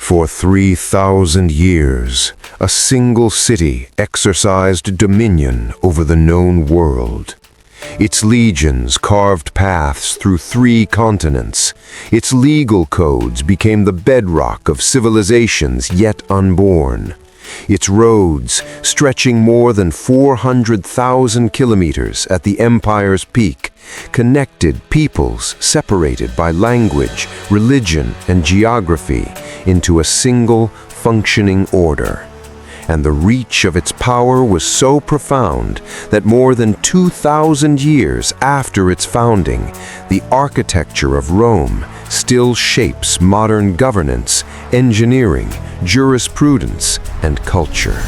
For 3,000 years, a single city exercised dominion over the known world. Its legions carved paths through 3 continents. Its legal codes became the bedrock of civilizations yet unborn. Its roads, stretching more than 400,000 kilometers at the empire's peak, connected peoples separated by language, religion, and geography into a single, functioning order. And the reach of its power was so profound that more than 2,000 years after its founding, the architecture of Rome still shapes modern governance, engineering, jurisprudence, and culture.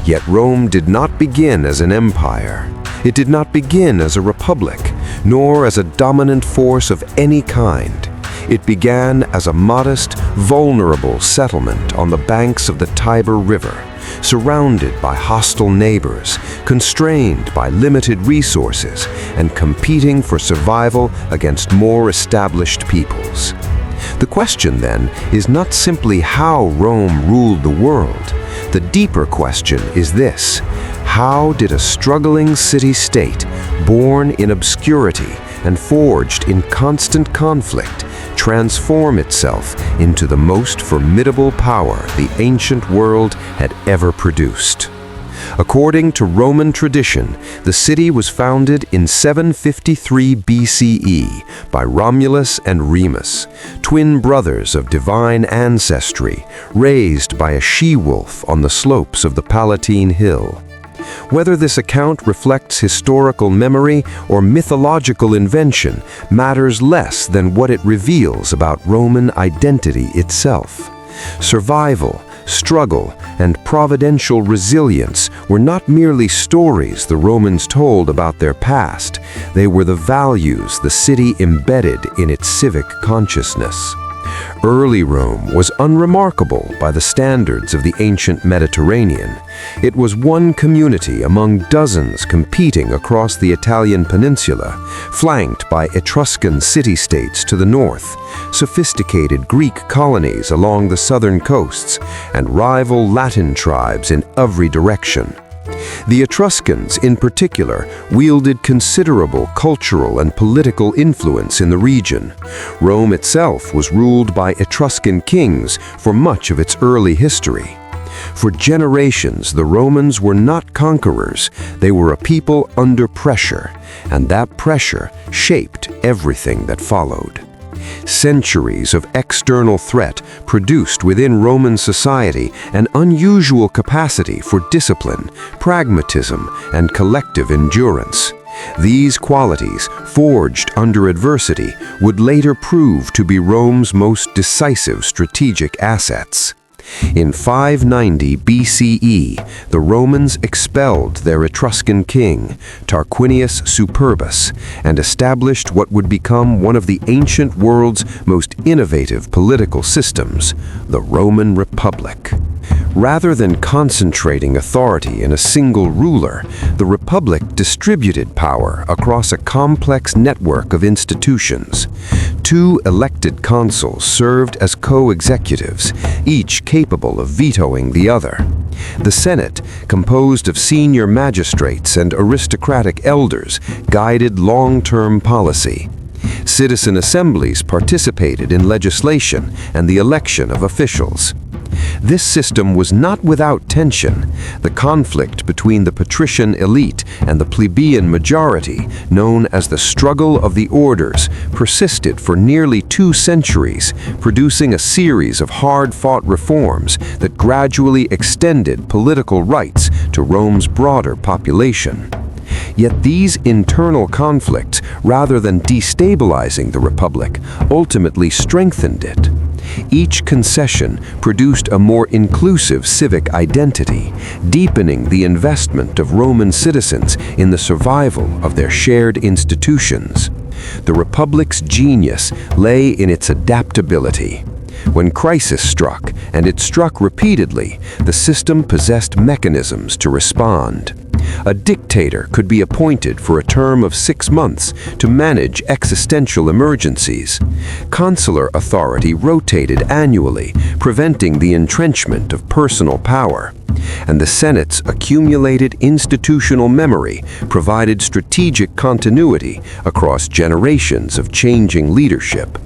Yet Rome did not begin as an empire. It did not begin as a republic, nor as a dominant force of any kind. It began as a modest, vulnerable settlement on the banks of the Tiber River, surrounded by hostile neighbors, constrained by limited resources, and competing for survival against more established peoples. The question, then, is not simply how Rome ruled the world. The deeper question is this: how did a struggling city-state, born in obscurity and forged in constant conflict, transform itself into the most formidable power the ancient world had ever produced? According to Roman tradition, the city was founded in 753 BCE by Romulus and Remus, twin brothers of divine ancestry, raised by a she-wolf on the slopes of the Palatine Hill. Whether this account reflects historical memory or mythological invention matters less than what it reveals about Roman identity itself. Survival, struggle, and providential resilience were not merely stories the Romans told about their past. They were the values the city embedded in its civic consciousness. Early Rome was unremarkable by the standards of the ancient Mediterranean. It was one community among dozens competing across the Italian peninsula, flanked by Etruscan city-states to the north, sophisticated Greek colonies along the southern coasts, and rival Latin tribes in every direction. The Etruscans, in particular, wielded considerable cultural and political influence in the region. Rome itself was ruled by Etruscan kings for much of its early history. For generations, the Romans were not conquerors. They were a people under pressure, and that pressure shaped everything that followed. Centuries of external threat produced within Roman society an unusual capacity for discipline, pragmatism, and collective endurance. These qualities, forged under adversity, would later prove to be Rome's most decisive strategic assets. In 590 BCE, the Romans expelled their Etruscan king, Tarquinius Superbus, and established what would become one of the ancient world's most innovative political systems, the Roman Republic. Rather than concentrating authority in a single ruler, the Republic distributed power across a complex network of institutions. 2 elected consuls served as co-executives, each capable of vetoing the other. The Senate, composed of senior magistrates and aristocratic elders, guided long-term policy. Citizen assemblies participated in legislation and the election of officials. This system was not without tension. The conflict between the patrician elite and the plebeian majority, known as the struggle of the orders, persisted for nearly 2 centuries, producing a series of hard-fought reforms that gradually extended political rights to Rome's broader population. Yet these internal conflicts, rather than destabilizing the Republic, ultimately strengthened it. Each concession produced a more inclusive civic identity, deepening the investment of Roman citizens in the survival of their shared institutions. The Republic's genius lay in its adaptability. When crisis struck, and it struck repeatedly, the system possessed mechanisms to respond. A dictator could be appointed for a term of 6 months to manage existential emergencies. Consular authority rotated annually, preventing the entrenchment of personal power. And the Senate's accumulated institutional memory provided strategic continuity across generations of changing leadership.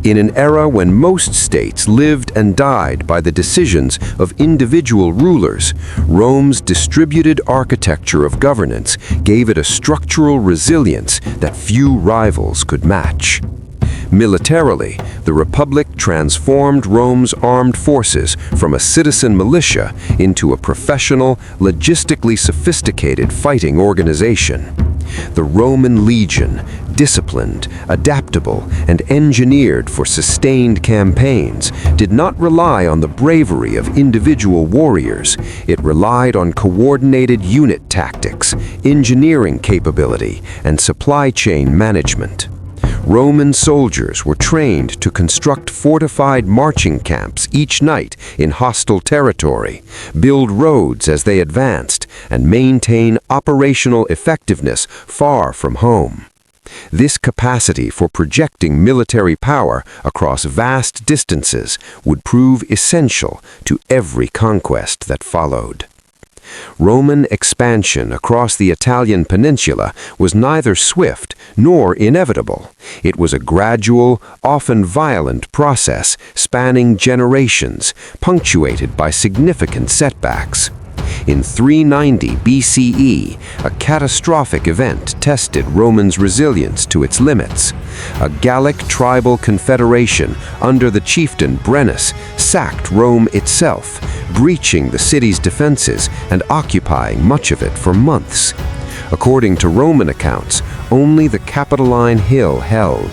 In an era when most states lived and died by the decisions of individual rulers, Rome's distributed architecture of governance gave it a structural resilience that few rivals could match. Militarily, the Republic transformed Rome's armed forces from a citizen militia into a professional, logistically sophisticated fighting organization. The Roman legion, disciplined, adaptable, and engineered for sustained campaigns, did not rely on the bravery of individual warriors. It relied on coordinated unit tactics, engineering capability, and supply chain management. Roman soldiers were trained to construct fortified marching camps each night in hostile territory, build roads as they advanced, and maintain operational effectiveness far from home. This capacity for projecting military power across vast distances would prove essential to every conquest that followed. Roman expansion across the Italian peninsula was neither swift nor inevitable. It was a gradual, often violent process spanning generations, punctuated by significant setbacks. In 390 BCE, a catastrophic event tested Rome's resilience to its limits. A Gallic tribal confederation under the chieftain Brennus sacked Rome itself, breaching the city's defenses and occupying much of it for months. According to Roman accounts, only the Capitoline Hill held.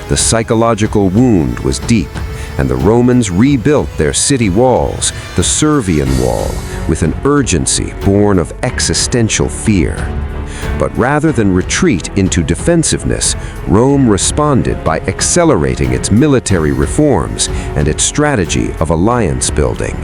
The psychological wound was deep, and the Romans rebuilt their city walls, the Servian Wall, with an urgency born of existential fear. But rather than retreat into defensiveness, Rome responded by accelerating its military reforms and its strategy of alliance building.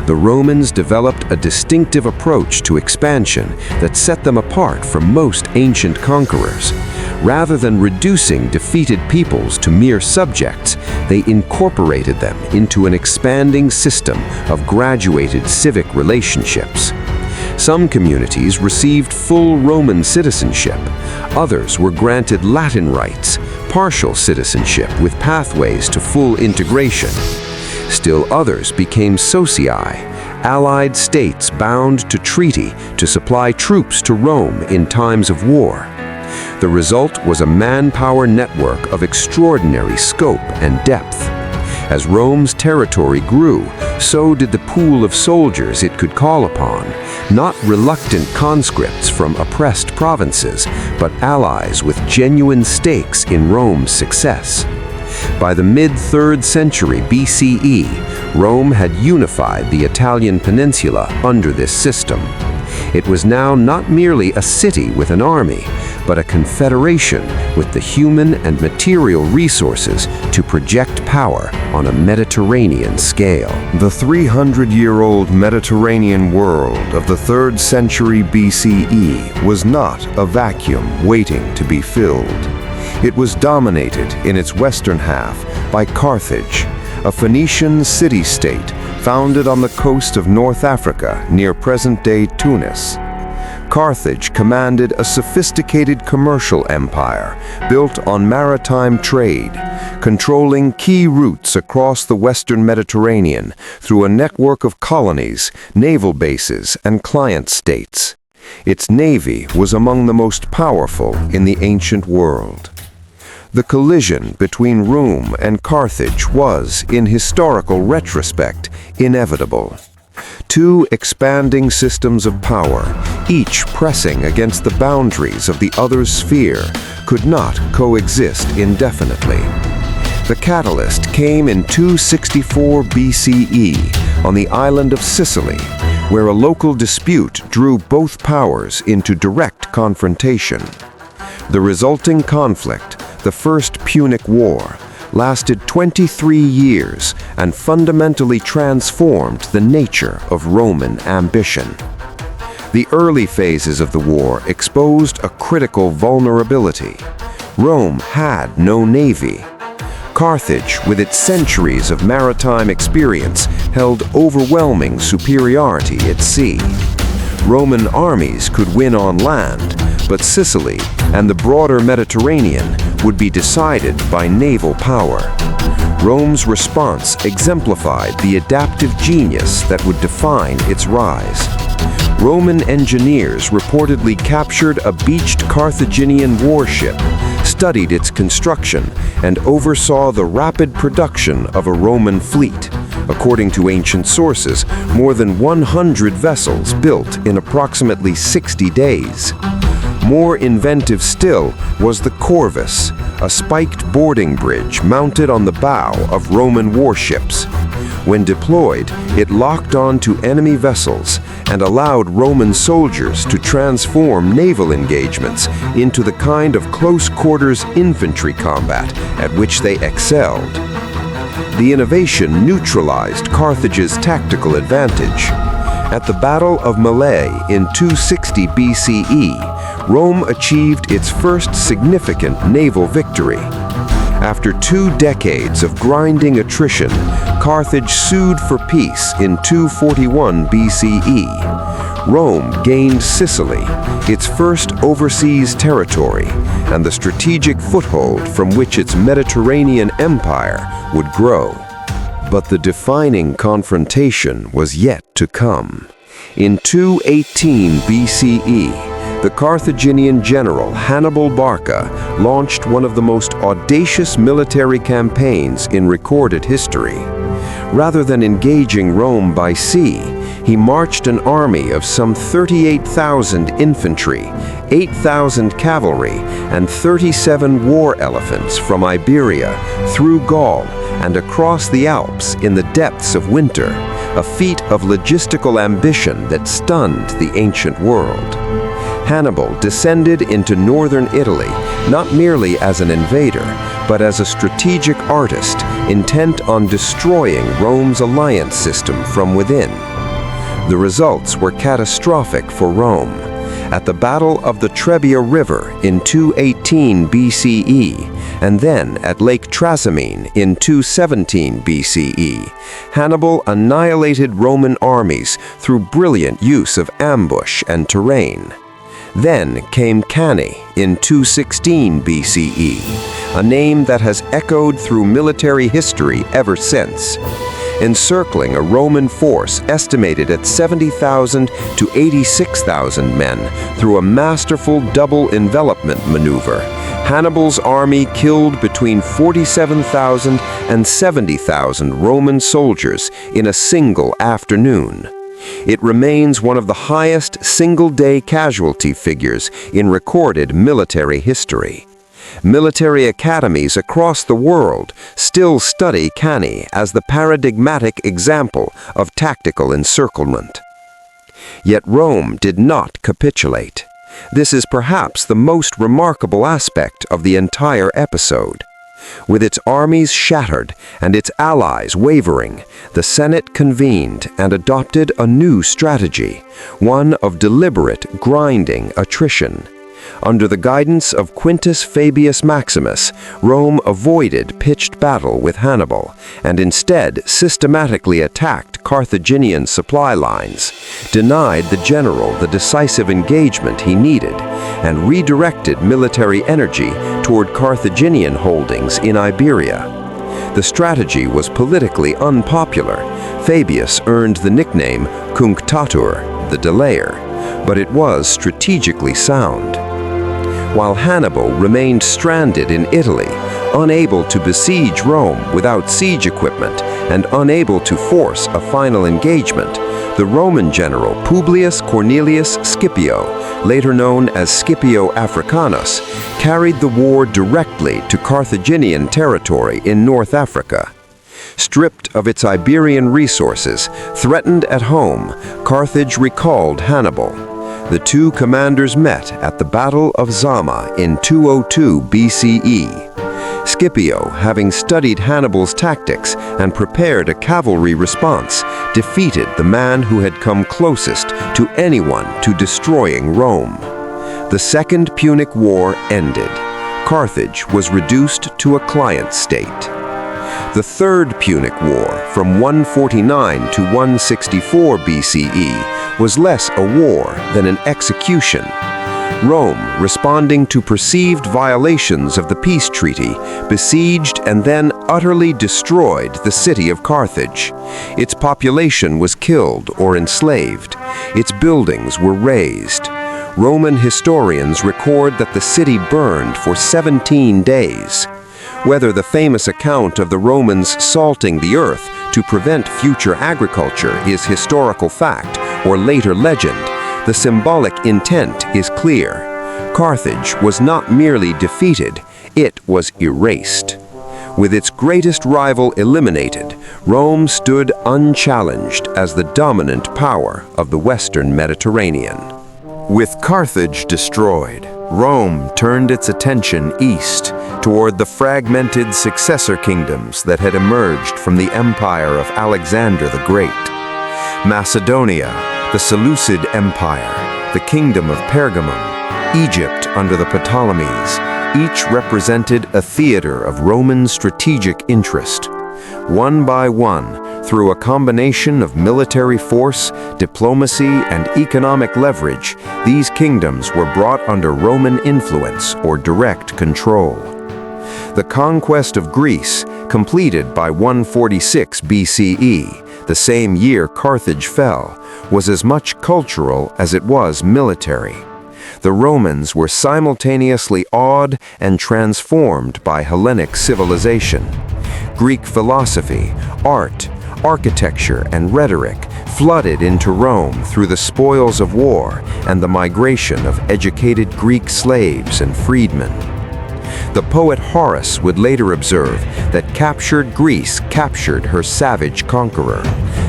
The Romans developed a distinctive approach to expansion that set them apart from most ancient conquerors. Rather than reducing defeated peoples to mere subjects, they incorporated them into an expanding system of graduated civic relationships. Some communities received full Roman citizenship. Others were granted Latin rights, partial citizenship with pathways to full integration. Still others became socii, allied states bound to treaty to supply troops to Rome in times of war. The result was a manpower network of extraordinary scope and depth. As Rome's territory grew, so did the pool of soldiers it could call upon, not reluctant conscripts from oppressed provinces, but allies with genuine stakes in Rome's success. By the mid-3rd century BCE, Rome had unified the Italian peninsula under this system. It was now not merely a city with an army, but a confederation with the human and material resources to project power on a Mediterranean scale. The 300-year-old Mediterranean world of the 3rd century BCE was not a vacuum waiting to be filled. It was dominated in its western half by Carthage, a Phoenician city-state founded on the coast of North Africa near present-day Tunis. Carthage commanded a sophisticated commercial empire built on maritime trade, controlling key routes across the western Mediterranean through a network of colonies, naval bases, and client states. Its navy was among the most powerful in the ancient world. The collision between Rome and Carthage was, in historical retrospect, inevitable. Two expanding systems of power, each pressing against the boundaries of the other's sphere, could not coexist indefinitely. The catalyst came in 264 BCE on the island of Sicily, where a local dispute drew both powers into direct confrontation. The resulting conflict, the First Punic War, lasted 23 years and fundamentally transformed the nature of Roman ambition. The early phases of the war exposed a critical vulnerability. Rome had no navy. Carthage, with its centuries of maritime experience, held overwhelming superiority at sea. Roman armies could win on land, but Sicily and the broader Mediterranean would be decided by naval power. Rome's response exemplified the adaptive genius that would define its rise. Roman engineers reportedly captured a beached Carthaginian warship, studied its construction, and oversaw the rapid production of a Roman fleet. According to ancient sources, more than 100 vessels built in approximately 60 days. More inventive still was the corvus, a spiked boarding bridge mounted on the bow of Roman warships. When deployed, it locked onto enemy vessels and allowed Roman soldiers to transform naval engagements into the kind of close-quarters infantry combat at which they excelled. The innovation neutralized Carthage's tactical advantage. At the Battle of Mylae in 260 BCE, Rome achieved its first significant naval victory. After 2 decades of grinding attrition, Carthage sued for peace in 241 BCE. Rome gained Sicily, its first overseas territory, and the strategic foothold from which its Mediterranean empire would grow. But the defining confrontation was yet to come. In 218 BCE, the Carthaginian general Hannibal Barca launched one of the most audacious military campaigns in recorded history. Rather than engaging Rome by sea, he marched an army of some 38,000 infantry, 8,000 cavalry, and 37 war elephants from Iberia through Gaul and across the Alps in the depths of winter, a feat of logistical ambition that stunned the ancient world. Hannibal descended into northern Italy not merely as an invader, but as a strategic artist intent on destroying Rome's alliance system from within. The results were catastrophic for Rome. At the Battle of the Tiber River in 218 BCE, and then at Lake Trasimene in 217 BCE, Hannibal annihilated Roman armies through brilliant use of ambush and terrain. Then came Cannae in 216 BCE, a name that has echoed through military history ever since. Encircling a Roman force estimated at 70,000 to 86,000 men through a masterful double envelopment maneuver, Hannibal's army killed between 47,000 and 70,000 Roman soldiers in a single afternoon. It remains one of the highest single-day casualty figures in recorded military history. Military academies across the world still study Cannae as the paradigmatic example of tactical encirclement. Yet Rome did not capitulate. This is perhaps the most remarkable aspect of the entire episode. With its armies shattered and its allies wavering, the Senate convened and adopted a new strategy, one of deliberate, grinding attrition. Under the guidance of Quintus Fabius Maximus, Rome avoided pitched battle with Hannibal and instead systematically attacked Carthaginian supply lines, denied the general the decisive engagement he needed, and redirected military energy toward Carthaginian holdings in Iberia. The strategy was politically unpopular. Fabius earned the nickname Cunctator, the delayer, but it was strategically sound. While Hannibal remained stranded in Italy, unable to besiege Rome without siege equipment and unable to force a final engagement, the Roman general Publius Cornelius Scipio, later known as Scipio Africanus, carried the war directly to Carthaginian territory in North Africa. Stripped of its Iberian resources, threatened at home, Carthage recalled Hannibal. The two commanders met at the Battle of Zama in 202 BCE. Scipio, having studied Hannibal's tactics and prepared a cavalry response, defeated the man who had come closest to anyone to destroying Rome. The Second Punic War ended. Carthage was reduced to a client state. The Third Punic War, from 149 to 164 BCE, was less a war than an execution. Rome, responding to perceived violations of the peace treaty, besieged and then utterly destroyed the city of Carthage. Its population was killed or enslaved. Its buildings were razed. Roman historians record that the city burned for 17 days. Whether the famous account of the Romans salting the earth to prevent future agriculture is historical fact or later legend, the symbolic intent is clear. Carthage was not merely defeated, it was erased. With its greatest rival eliminated, Rome stood unchallenged as the dominant power of the Western Mediterranean. With Carthage destroyed, Rome turned its attention east toward the fragmented successor kingdoms that had emerged from the empire of Alexander the Great. Macedonia, the Seleucid Empire, the Kingdom of Pergamum, Egypt under the Ptolemies, each represented a theater of Roman strategic interest. One by one, through a combination of military force, diplomacy, and economic leverage, these kingdoms were brought under Roman influence or direct control. The conquest of Greece, completed by 146 BCE, the same year Carthage fell, was as much cultural as it was military. The Romans were simultaneously awed and transformed by Hellenic civilization. Greek philosophy, art, architecture, and rhetoric flooded into Rome through the spoils of war and the migration of educated Greek slaves and freedmen. The poet Horace would later observe that captured Greece captured her savage conqueror,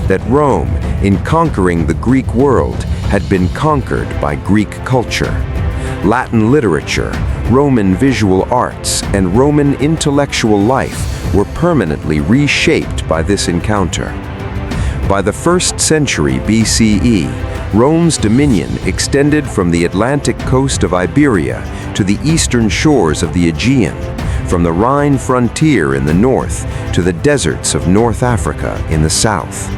that Rome, in conquering the Greek world, had been conquered by Greek culture. Latin literature, Roman visual arts, and Roman intellectual life were permanently reshaped by this encounter. By the 1st century BCE, Rome's dominion extended from the Atlantic coast of Iberia to the eastern shores of the Aegean, from the Rhine frontier in the north to the deserts of North Africa in the south.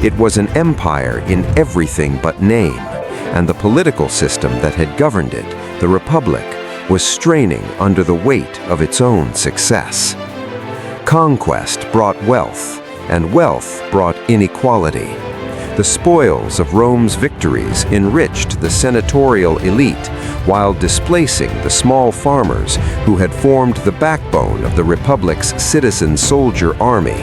It was an empire in everything but name, and the political system that had governed it, the Republic, was straining under the weight of its own success. Conquest brought wealth, and wealth brought inequality. The spoils of Rome's victories enriched the senatorial elite while displacing the small farmers who had formed the backbone of the Republic's citizen soldier army.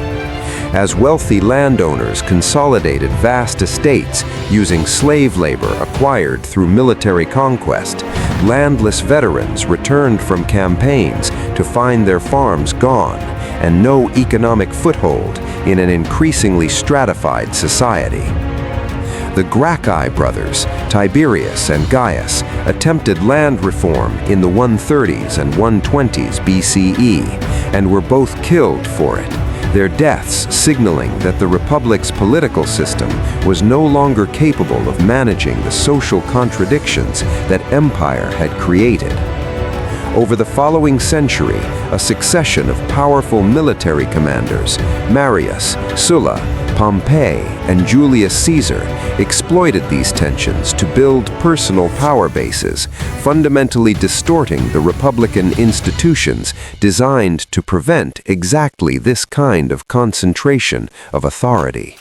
As wealthy landowners consolidated vast estates using slave labor acquired through military conquest, landless veterans returned from campaigns to find their farms gone and no economic foothold in an increasingly stratified society. The Gracchi brothers, Tiberius and Gaius, attempted land reform in the 130s and 120s BCE and were both killed for it, their deaths signaling that the Republic's political system was no longer capable of managing the social contradictions that empire had created. Over the following century, a succession of powerful military commanders, Marius, Sulla, Pompey, and Julius Caesar, exploited these tensions to build personal power bases, fundamentally distorting the republican institutions designed to prevent exactly this kind of concentration of authority.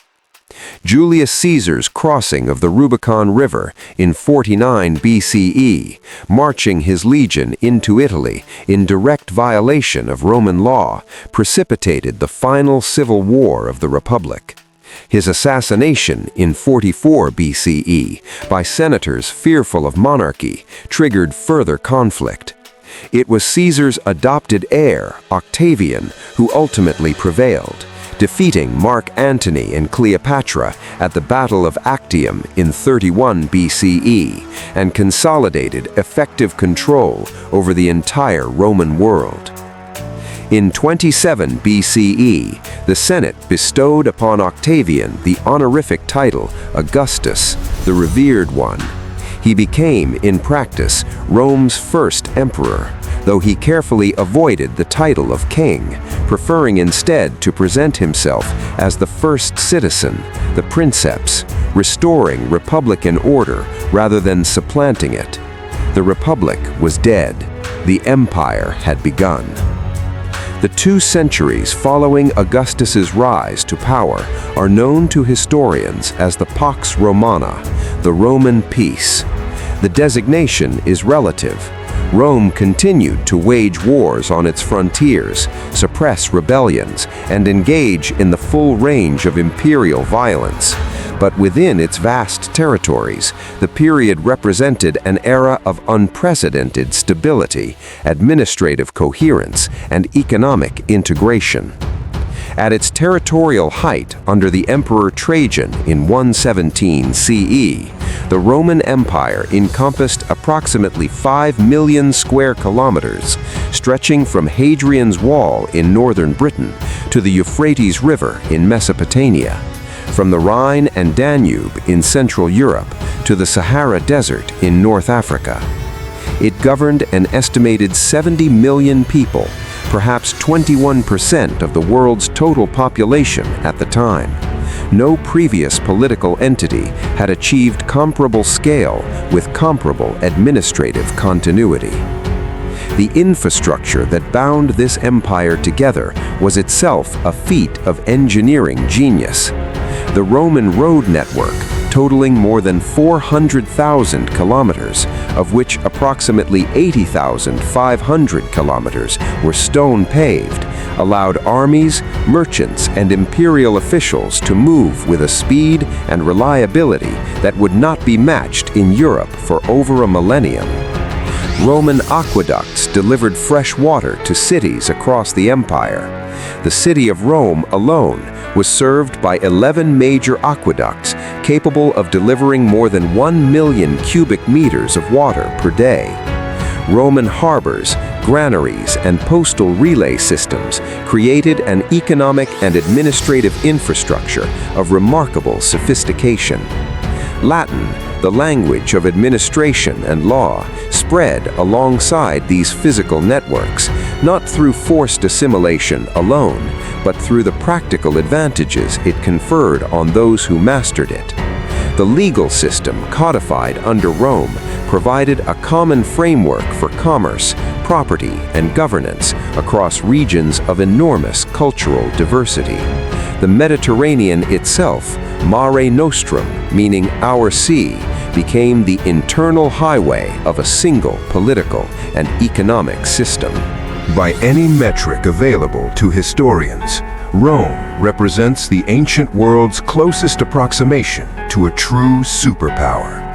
Julius Caesar's crossing of the Rubicon River in 49 BCE, marching his legion into Italy in direct violation of Roman law, precipitated the final civil war of the Republic. His assassination in 44 BCE by senators fearful of monarchy triggered further conflict. It was Caesar's adopted heir, Octavian, who ultimately prevailed, defeating Mark Antony and Cleopatra at the Battle of Actium in 31 BCE and consolidated effective control over the entire Roman world. In 27 BCE, the Senate bestowed upon Octavian the honorific title Augustus, the Revered One. He became, in practice, Rome's first emperor, though he carefully avoided the title of king, preferring instead to present himself as the first citizen, the princeps, restoring republican order rather than supplanting it. The republic was dead. The empire had begun. The 2 centuries following Augustus's rise to power are known to historians as the Pax Romana, the Roman peace. The designation is relative. Rome continued to wage wars on its frontiers, suppress rebellions, and engage in the full range of imperial violence. But within its vast territories, the period represented an era of unprecedented stability, administrative coherence, and economic integration. At its territorial height under the Emperor Trajan in 117 CE, the Roman Empire encompassed approximately 5 million square kilometers, stretching from Hadrian's Wall in northern Britain to the Euphrates River in Mesopotamia, from the Rhine and Danube in Central Europe to the Sahara Desert in North Africa. It governed an estimated 70 million people, perhaps 21% of the world's total population at the time. No previous political entity had achieved comparable scale with comparable administrative continuity. The infrastructure that bound this empire together was itself a feat of engineering genius. The Roman road network, totaling more than 400,000 kilometers, of which approximately 80,500 kilometers were stone-paved, allowed armies, merchants, and imperial officials to move with a speed and reliability that would not be matched in Europe for over a millennium. Roman aqueducts delivered fresh water to cities across the empire. The city of Rome alone was served by 11 major aqueducts capable of delivering more than 1 million cubic meters of water per day. Roman harbors, granaries, and postal relay systems created an economic and administrative infrastructure of remarkable sophistication. Latin, the language of administration and law, spread alongside these physical networks, not through forced assimilation alone, but through the practical advantages it conferred on those who mastered it. The legal system codified under Rome provided a common framework for commerce, property, and governance across regions of enormous cultural diversity. The Mediterranean itself, Mare Nostrum, meaning our sea, became the internal highway of a single political and economic system. By any metric available to historians, Rome represents the ancient world's closest approximation to a true superpower.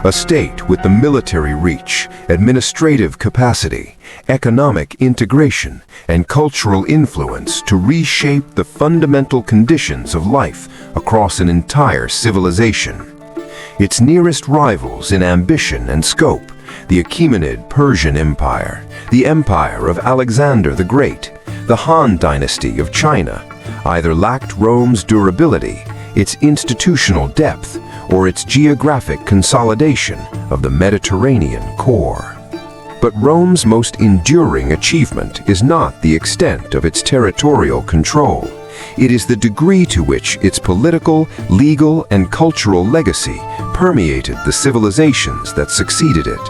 A state with the military reach, administrative capacity, economic integration, and cultural influence to reshape the fundamental conditions of life across an entire civilization. Its nearest rivals in ambition and scope, the Achaemenid Persian Empire, the Empire of Alexander the Great, the Han Dynasty of China, either lacked Rome's durability, its institutional depth, or its geographic consolidation of the Mediterranean core. But Rome's most enduring achievement is not the extent of its territorial control. It is the degree to which its political, legal, and cultural legacy permeated the civilizations that succeeded it.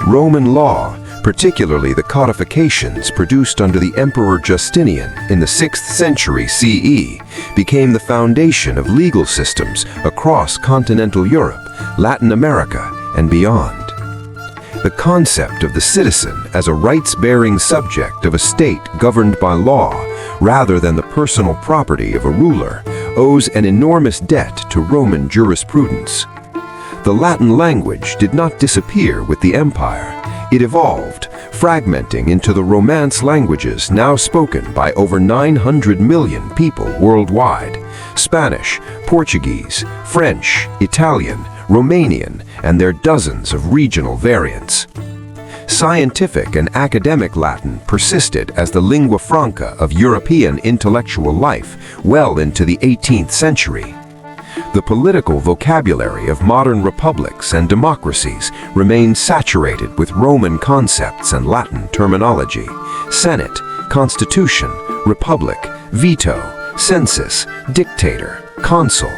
Roman law, particularly the codifications produced under the Emperor Justinian in the 6th century CE, became the foundation of legal systems across continental Europe, Latin America, and beyond. The concept of the citizen as a rights-bearing subject of a state governed by law, rather than the personal property of a ruler, owes an enormous debt to Roman jurisprudence. The Latin language did not disappear with the empire. It evolved, fragmenting into the Romance languages now spoken by over 900 million people worldwide: Spanish, Portuguese, French, Italian, Romanian, and their dozens of regional variants. Scientific and academic Latin persisted as the lingua franca of European intellectual life well into the 18th century. The political vocabulary of modern republics and democracies remained saturated with Roman concepts and Latin terminology: Senate, Constitution, Republic, Veto, Census, Dictator, Consul.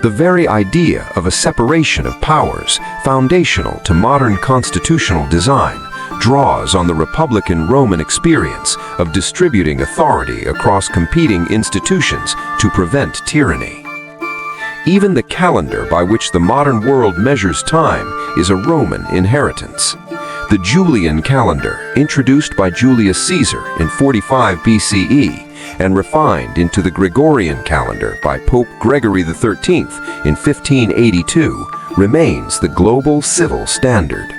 The very idea of a separation of powers, foundational to modern constitutional design, draws on the Republican Roman experience of distributing authority across competing institutions to prevent tyranny. Even the calendar by which the modern world measures time is a Roman inheritance. The Julian calendar, introduced by Julius Caesar in 45 BCE and refined into the Gregorian calendar by Pope Gregory XIII in 1582, remains the global civil standard.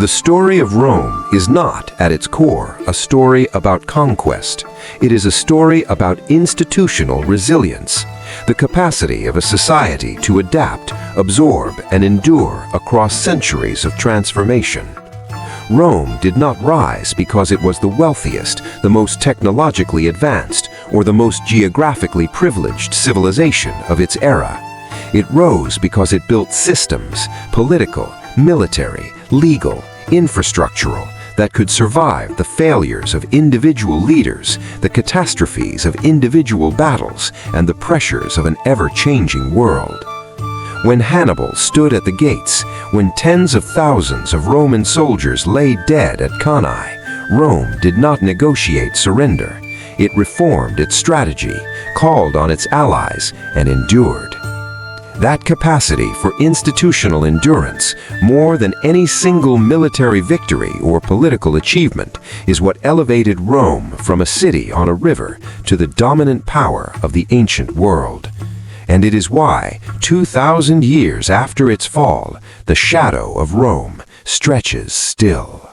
The story of Rome is not, at its core, a story about conquest. It is a story about institutional resilience, the capacity of a society to adapt, absorb, and endure across centuries of transformation. Rome did not rise because it was the wealthiest, the most technologically advanced, or the most geographically privileged civilization of its era. It rose because it built systems, political, military, legal, infrastructural, that could survive the failures of individual leaders, the catastrophes of individual battles, and the pressures of an ever-changing world. When Hannibal stood at the gates, when tens of thousands of Roman soldiers lay dead at Cannae, Rome did not negotiate surrender. It reformed its strategy, called on its allies, and endured. That capacity for institutional endurance, more than any single military victory or political achievement, is what elevated Rome from a city on a river to the dominant power of the ancient world. And it is why, 2,000 years after its fall, the shadow of Rome stretches still.